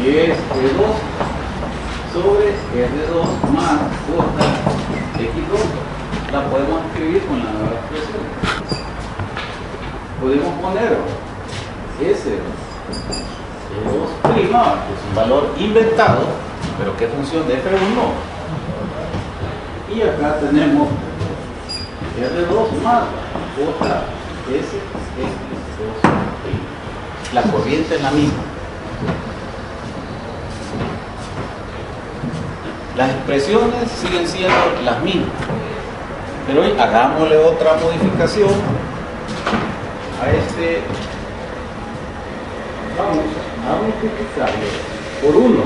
que es E2 sobre R2 más J X2, la podemos escribir con la nueva expresión. Podemos poner S E2', que es un valor inventado, pero que es función de F1. Y acá tenemos R2 más J S X2'. La corriente es la misma. Las expresiones siguen siendo las mismas, pero hoy hagámosle otra modificación a este. Vamos a multiplicarlo por 1.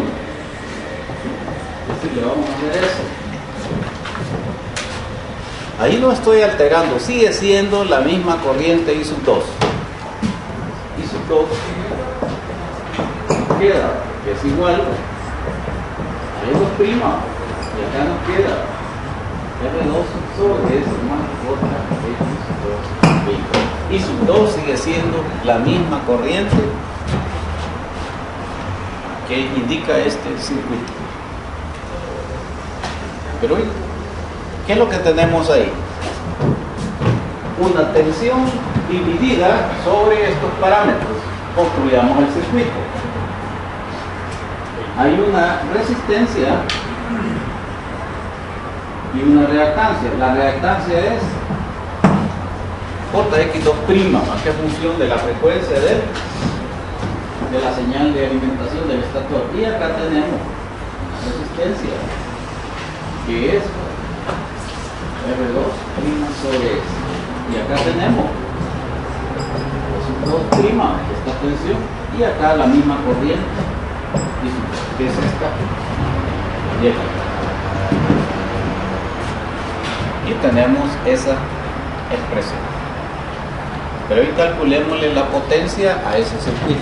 Es decir, le vamos a hacer eso. Ahí no estoy alterando, sigue siendo la misma corriente I sub 2. I sub 2 queda, que es igual a E2', y acá nos queda R2 sobre S más J X2'. I sub 2 sigue siendo la misma corriente que indica este circuito. Pero ¿qué es lo que tenemos ahí? Una tensión dividida sobre estos parámetros. Construyamos el circuito. Hay una resistencia y una reactancia. La reactancia es Jx2', que es función de la frecuencia de la señal de alimentación del estator. Y acá tenemos resistencia, que es R2' sobre S. Y acá tenemos S2', esta tensión, y acá la misma corriente, que es esta, y esta. Y tenemos esa expresión. Pero hoy calculémosle la potencia a ese circuito.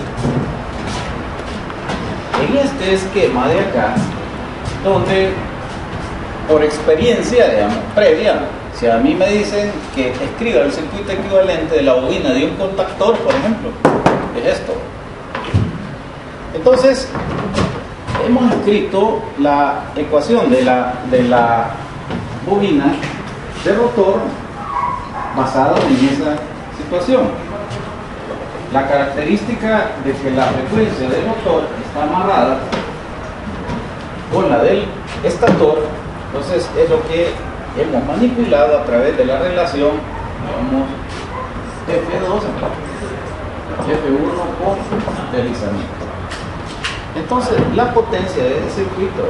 En este esquema de acá, donde por experiencia, digamos, previa, si a mí me dicen que escriba el circuito equivalente de la bobina de un contactor, por ejemplo, es esto. Entonces, hemos escrito la ecuación de la bobina de rotor basada en esa situación. La característica de que la frecuencia del motor está amarrada con la del estator, entonces es lo que hemos manipulado a través de la relación, digamos, F2, F1 con deslizamiento. Entonces, la potencia de ese circuito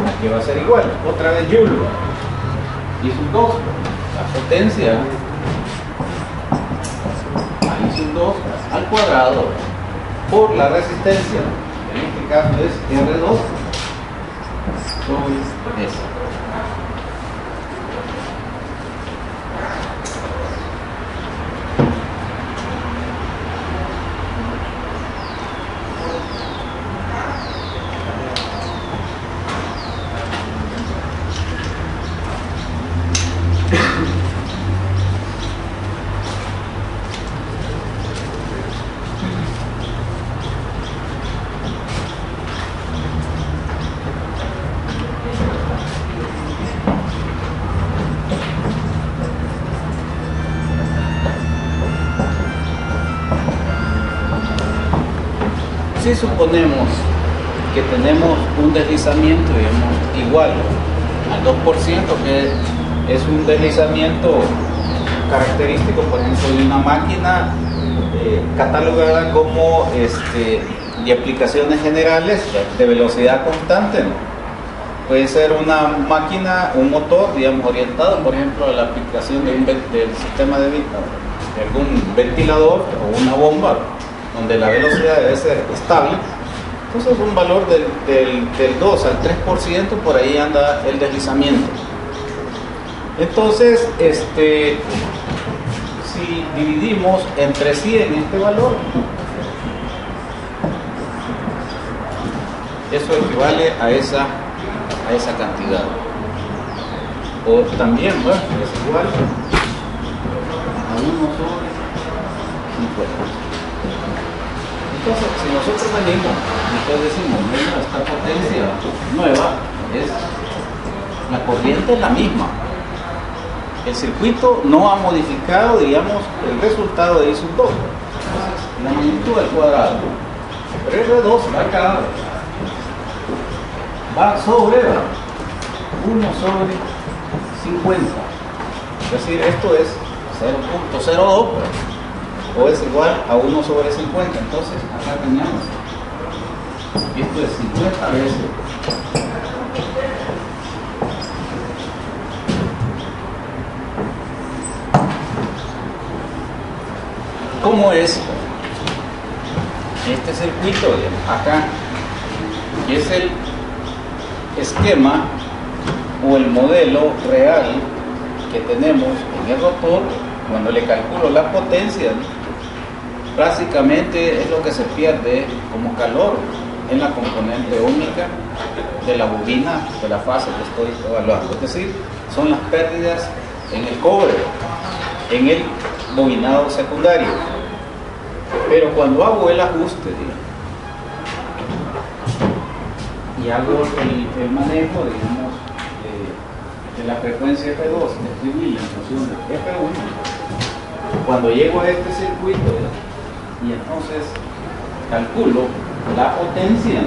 aquí va a ser igual, otra vez Joule, I sub 2, la potencia a I sub 2 al cuadrado por la resistencia, en este caso es R2 sobre S. Si suponemos que tenemos un deslizamiento, digamos, igual al 2%, que es un deslizamiento característico, por ejemplo, de una máquina catalogada como de aplicaciones generales de velocidad constante, ¿no? Puede ser una máquina, un motor, digamos, orientado, por ejemplo, a la aplicación del sistema de algún ventilador o una bomba, donde la velocidad debe ser estable. Entonces un valor del 2 al 3%, por ahí anda el deslizamiento. Entonces, si dividimos entre 100 este valor, eso equivale a esa cantidad. O también, bueno, es igual fuera. Entonces, si nosotros venimos y entonces decimos, mira, esta potencia nueva la corriente es la misma. El circuito no ha modificado, digamos, el resultado de I sub 2. Entonces, la magnitud del cuadrado. Pero R2 va acá, va sobre 1 sobre 50. Es decir, esto es 0.02 o es igual a 1 sobre 50. Entonces, acá tenemos, esto es 50 veces ¿cómo es este circuito? Acá, que es el esquema o el modelo real que tenemos en el rotor. Cuando le calculo la potencia, básicamente es lo que se pierde como calor en la componente ómica de la bobina de la fase que estoy evaluando. Es decir, son las pérdidas en el cobre, en el bobinado secundario. Pero cuando hago el ajuste, y hago el manejo, digamos, de la frecuencia F2, escribir en función de F1, cuando llego a este circuito, y entonces calculo la potencia,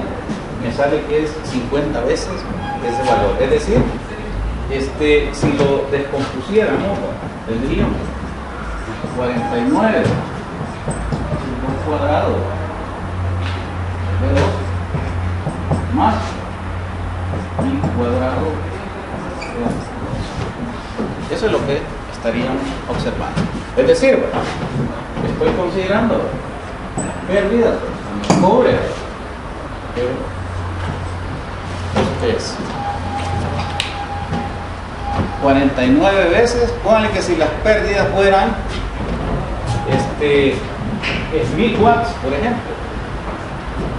me sale que es 50 veces ese valor. Es decir, si lo descompusiéramos, tendríamos 49 cuadrado de 2 más mi cuadrado de 2. Eso es lo que estaríamos observando. Es decir, estoy considerando pérdidas en cobre, pero es 49 veces. Pónganle que si las pérdidas fueran es 1000 watts, por ejemplo,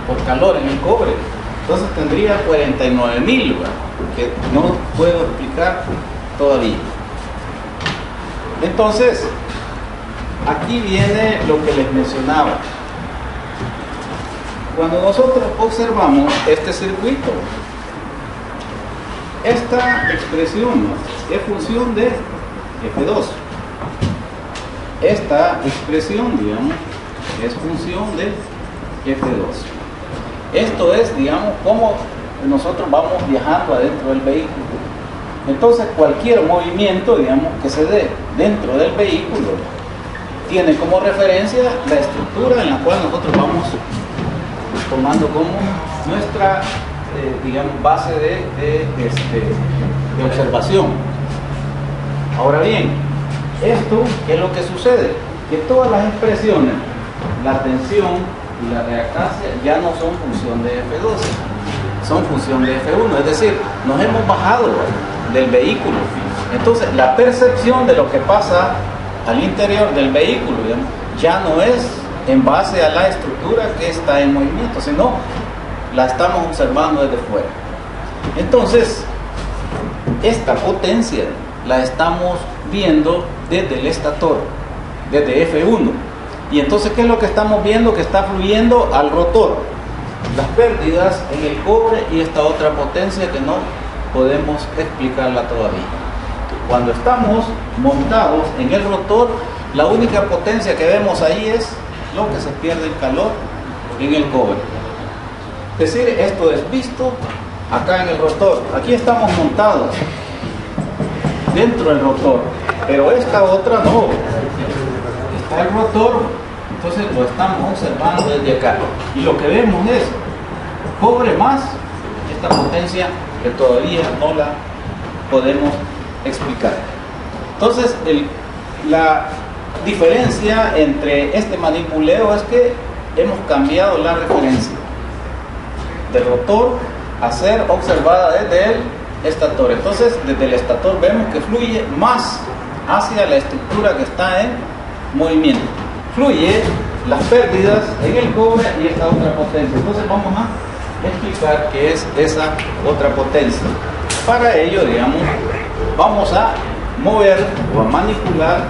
por calor en el cobre, entonces tendría 49.000, que no puedo explicar todavía. Entonces, aquí viene lo que les mencionaba. Cuando nosotros observamos este circuito, esta expresión es función de F2. Esta expresión, digamos, es función de F2. Esto es, digamos, cómo nosotros vamos viajando adentro del vehículo. Entonces, cualquier movimiento, digamos, que se dé dentro del vehículo tiene como referencia la estructura en la cual nosotros vamos tomando como nuestra, digamos, base de observación. Ahora bien, esto, ¿qué es lo que sucede? Que todas las expresiones, la tensión y la reactancia, ya no son función de F2, son función de F1, es decir, nos hemos bajado del vehículo. Entonces, la percepción de lo que pasa al interior del vehículo, digamos, ya no es en base a la estructura que está en movimiento, sino la estamos observando desde fuera. Entonces, esta potencia la estamos viendo desde el estator, desde F1. Y entonces, ¿qué es lo que estamos viendo? Que está fluyendo al rotor. Las pérdidas en el cobre y esta otra potencia que no podemos explicarla todavía. Cuando estamos montados en el rotor, la única potencia que vemos ahí es lo que se pierde el calor en el cobre. Es decir, esto es visto acá en el rotor. Aquí estamos montados dentro del rotor, pero esta otra no. Está el rotor, entonces lo estamos observando desde acá. Y lo que vemos es cobre más esta potencia que todavía no la podemos explicar. Entonces, la diferencia entre este manipuleo es que hemos cambiado la referencia del rotor a ser observada desde el estator. Entonces, desde el estator vemos que fluye más hacia la estructura que está en movimiento. Fluye las pérdidas en el cobre y esta otra potencia. Entonces, vamos a explicar qué es esa otra potencia. Para ello, digamos, vamos a mover o a manipular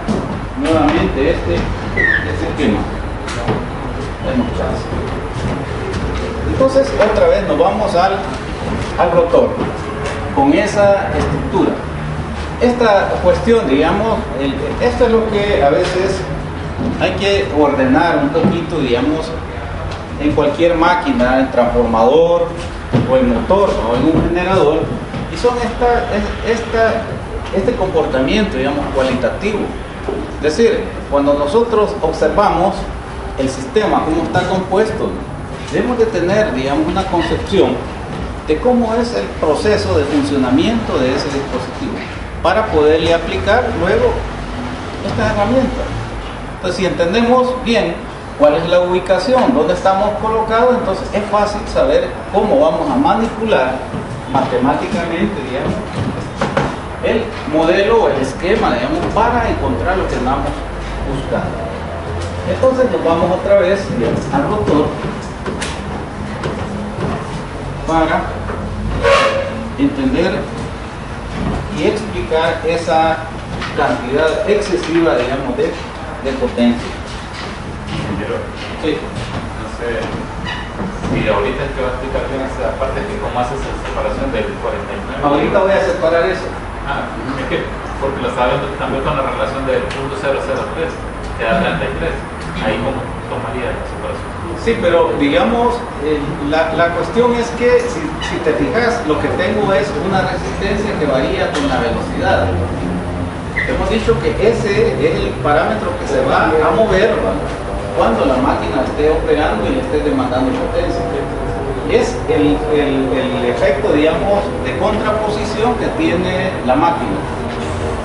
nuevamente este esquema. Denos chance. Entonces, otra vez nos vamos al rotor, con esa estructura. Esta cuestión, digamos, esto es lo que a veces hay que ordenar un poquito, digamos, en cualquier máquina, el transformador o el motor o en un generador, y son este comportamiento, digamos, cualitativo. Es decir, cuando nosotros observamos el sistema, cómo está compuesto, debemos de tener, digamos, una concepción de cómo es el proceso de funcionamiento de ese dispositivo para poderle aplicar luego estas herramientas. Entonces, si entendemos bien cuál es la ubicación, dónde estamos colocados, entonces es fácil saber cómo vamos a manipular matemáticamente, digamos, el modelo o el esquema, digamos, para encontrar lo que andamos buscando. Entonces nos vamos otra vez al rotor para entender y explicar esa cantidad excesiva, digamos, de potencia. Sí. No sé si ahorita es que va a explicar bien esa parte de cómo haces la separación del 49. Ahorita voy a separar eso. Es que, porque lo estaba viendo también con la relación del punto 003, que da 33. Ahí cómo tomaría la separación. Sí, pero digamos, la cuestión es que si te fijas, lo que tengo es una resistencia que varía con la velocidad. Hemos dicho que ese es el parámetro que se va a mover, ¿vale?, cuando la máquina esté operando y le esté demandando potencia. Es el efecto, digamos, de contraposición que tiene la máquina.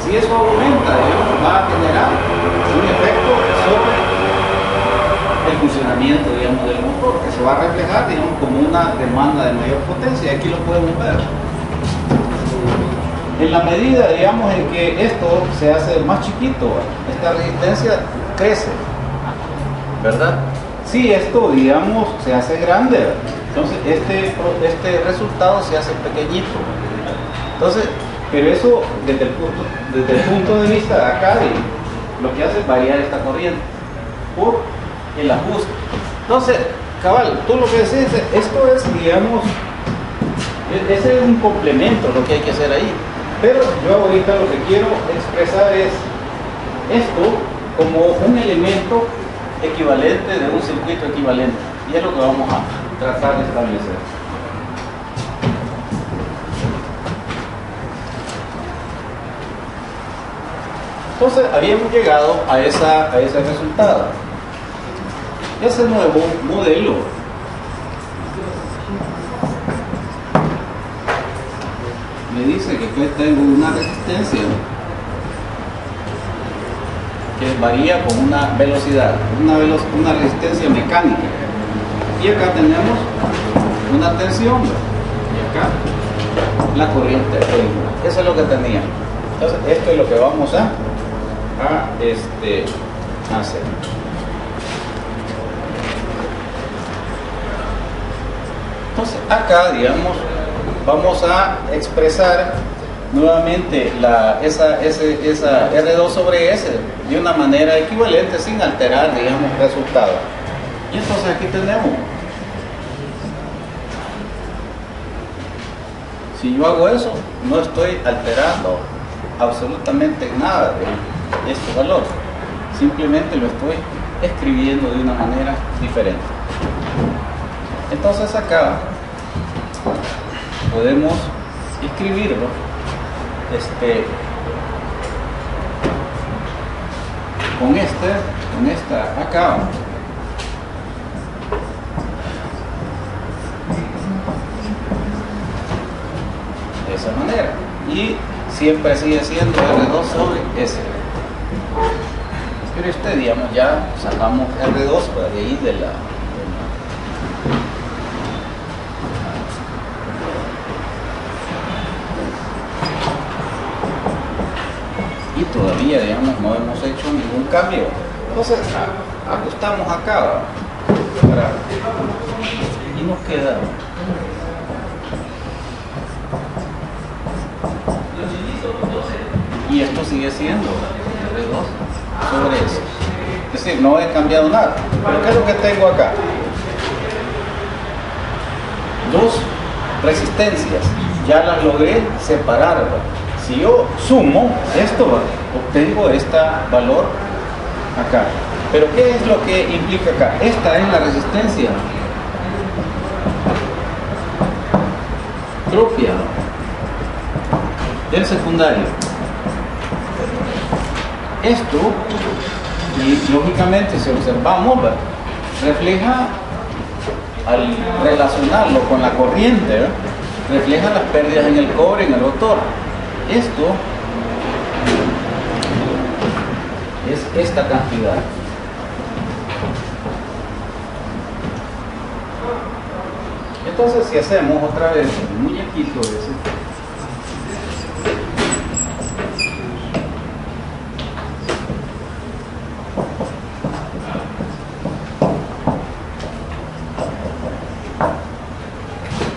Si eso aumenta, digamos, va a generar un efecto sobre el funcionamiento, digamos, del motor, que se va a reflejar, digamos, como una demanda de mayor potencia. Aquí lo podemos ver. En la medida, digamos, en que esto se hace más chiquito, esta resistencia crece, ¿verdad? Si esto, digamos, se hace grande, entonces este resultado se hace pequeñito. Entonces, pero eso desde el punto de vista de acá, lo que hace es variar esta corriente por el ajuste. Entonces, cabal, tú lo que decís, esto es, digamos, ese es un complemento lo que hay que hacer ahí. Pero yo ahorita lo que quiero expresar es esto como un elemento equivalente de un circuito equivalente. Y es lo que vamos a tratar de establecer. Entonces habíamos llegado a ese resultado. Ese nuevo modelo me dice que aquí tengo una resistencia que varía con una velocidad, una resistencia mecánica. Y acá tenemos una tensión, y acá la corriente eléctrica. Eso es lo que tenía. Entonces, esto es lo que vamos a hacer. Entonces, acá, digamos, vamos a expresar nuevamente esa R2 sobre S de una manera equivalente sin alterar, digamos, el resultado. Y entonces aquí tenemos, si yo hago eso, no estoy alterando absolutamente nada de este valor, simplemente lo estoy escribiendo de una manera diferente. Entonces acá podemos escribirlo con esta acá, de esa manera, y siempre sigue siendo R2 sobre S. Pero digamos, ya sacamos R2 de ahí de la y todavía, digamos, no hemos hecho ningún cambio. Entonces ajustamos acá y nos queda y esto sigue siendo R2 sobre S. Es decir, no he cambiado nada. Pero ¿qué es lo que tengo acá? Dos resistencias, ya las logré separar, ¿verdad? Si yo sumo esto, ¿verdad?, obtengo este valor acá. Pero ¿qué es lo que implica acá? Esta es la resistencia propia, ¿no?, del secundario. Esto, y lógicamente si observamos, ¿verdad?, refleja, al relacionarlo con la corriente, ¿verdad?, refleja las pérdidas en el cobre, en el rotor. Esto es esta cantidad. Entonces, si hacemos otra vez el muñequito ese,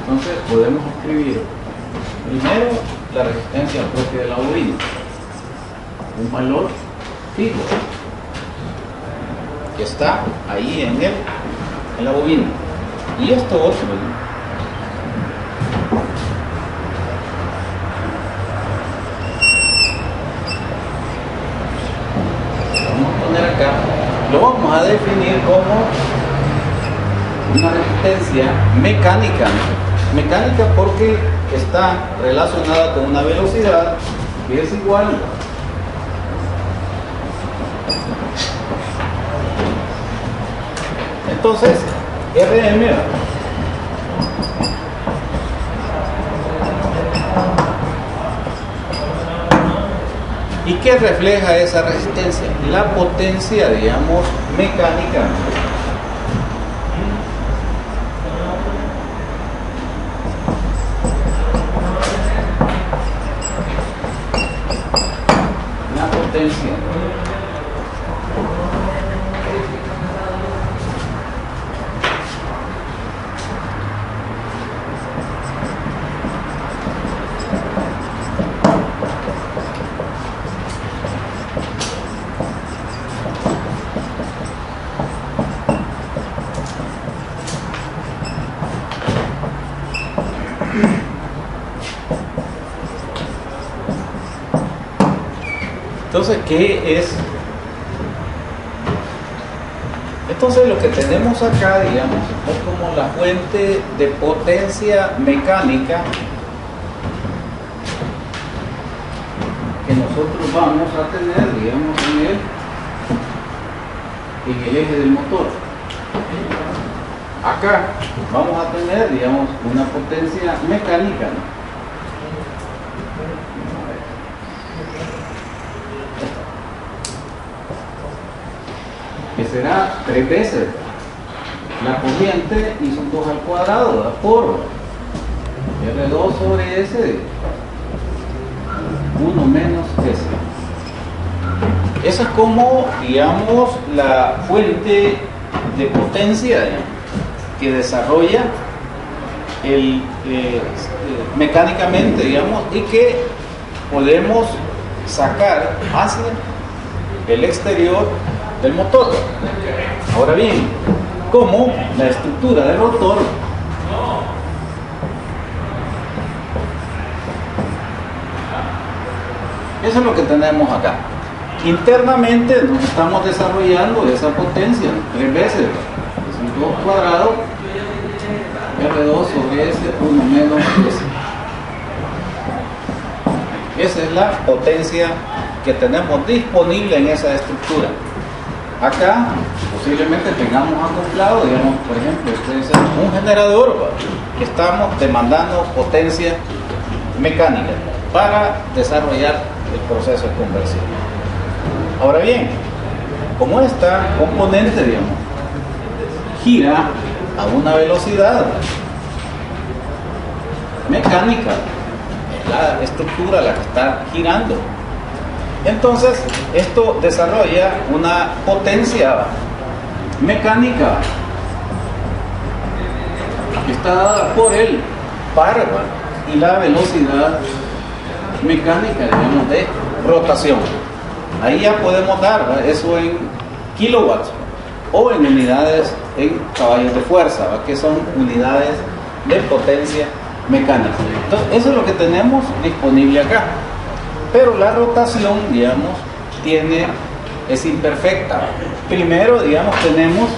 entonces podemos escribir primero la resistencia propia de la bobina, un valor fijo que está ahí en la bobina, y esto otro, ¿no?, vamos a poner acá, lo vamos a definir como una resistencia mecánica. Mecánica porque está relacionada con una velocidad que es igual entonces Rm. ¿Y qué refleja esa resistencia? La potencia, digamos, mecánica. La potencia. Entonces, ¿qué es? Entonces, lo que tenemos acá, digamos, es como la fuente de potencia mecánica que nosotros vamos a tener, digamos, en el eje del motor. Acá vamos a tener, digamos, una potencia mecánica, ¿no?, que será 3 veces la corriente y son 2 al cuadrado, ¿verdad?, por R2 sobre S, 1 menos S. Esa es como, digamos, la fuente de potencia, digamos, que desarrolla mecánicamente, digamos, y que podemos sacar hacia el exterior del motor. Ahora bien, como la estructura del rotor eso es lo que tenemos acá. Internamente nos estamos desarrollando esa potencia 3 veces, es un 2 cuadrado R2 sobre S, 1 menos S. Esa es la potencia que tenemos disponible en esa estructura. Acá posiblemente tengamos acoplado, digamos, por ejemplo, puede ser un generador, ¿va?, que estamos demandando potencia mecánica para desarrollar el proceso de conversión. Ahora bien, como esta componente, digamos, gira a una velocidad mecánica, es la estructura la que está girando. Entonces, esto desarrolla una potencia mecánica que está dada por el par y la velocidad mecánica, digamos, de rotación. Ahí ya podemos dar, ¿verdad?, eso en kilowatts o en unidades en caballos de fuerza, ¿va? Que son unidades de potencia mecánica. Entonces, eso es lo que tenemos disponible acá. Pero la rotación, digamos, es imperfecta. Primero, digamos, tenemos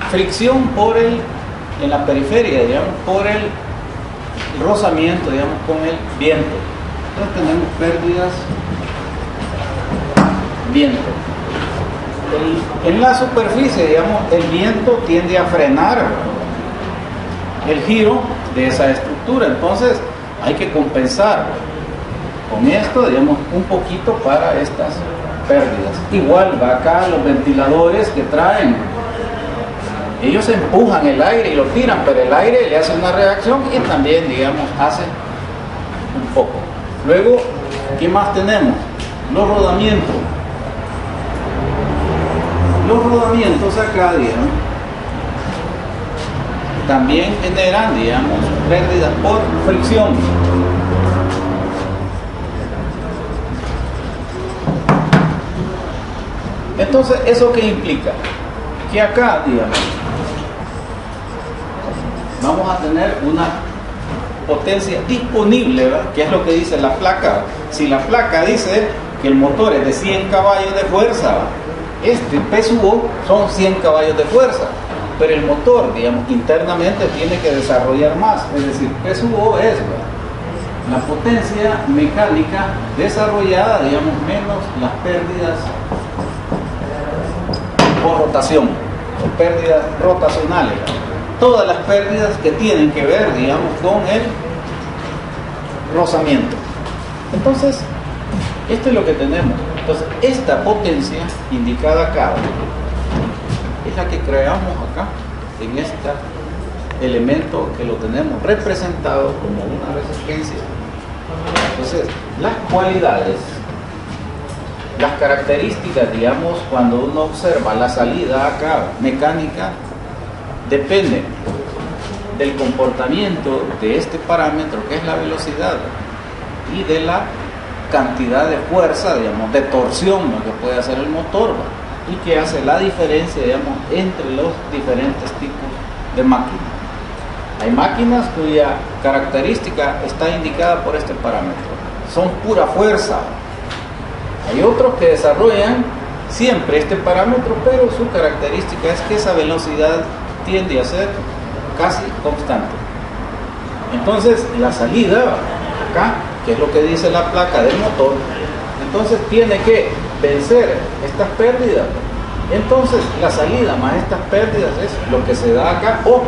fricción en la periferia, digamos, por el rozamiento, digamos, con el viento. Entonces tenemos pérdidas viento. En la superficie, digamos, el viento tiende a frenar el giro de esa estructura. Entonces hay que compensar con esto, digamos, un poquito para estas pérdidas. Igual va acá los ventiladores que traen. Ellos empujan el aire y lo tiran, pero el aire le hace una reacción y también, digamos, hace un poco. Luego, ¿qué más tenemos? Los rodamientos. Los rodamientos acá, digamos, también generan, digamos, pérdidas por fricción. Entonces, ¿eso qué implica? Que acá, digamos, vamos a tener una potencia disponible, ¿verdad? Que es lo que dice la placa. Si la placa dice que el motor es de 100 caballos de fuerza, este PSUO son 100 caballos de fuerza, pero el motor, digamos, internamente tiene que desarrollar más. Es decir, PSUO es, ¿verdad?, la potencia mecánica desarrollada, digamos, menos las pérdidas por rotación o pérdidas rotacionales, todas las pérdidas que tienen que ver, digamos, con el rozamiento. Entonces, esto es lo que tenemos. Entonces, esta potencia indicada acá es la que creamos acá en este elemento que lo tenemos representado como una resistencia. Entonces, las cualidades, las características, digamos, cuando uno observa la salida acá mecánica, depende del comportamiento de este parámetro, que es la velocidad, y de la cantidad de fuerza, digamos, de torsión, lo que puede hacer el motor, y que hace la diferencia, digamos, entre los diferentes tipos de máquinas. Hay máquinas cuya característica está indicada por este parámetro, son pura fuerza. Hay otros que desarrollan siempre este parámetro, pero su característica es que esa velocidad tiende a ser casi constante. Entonces, la salida acá, que es lo que dice la placa del motor, entonces tiene que vencer estas pérdidas. Entonces, la salida más estas pérdidas es lo que se da acá, o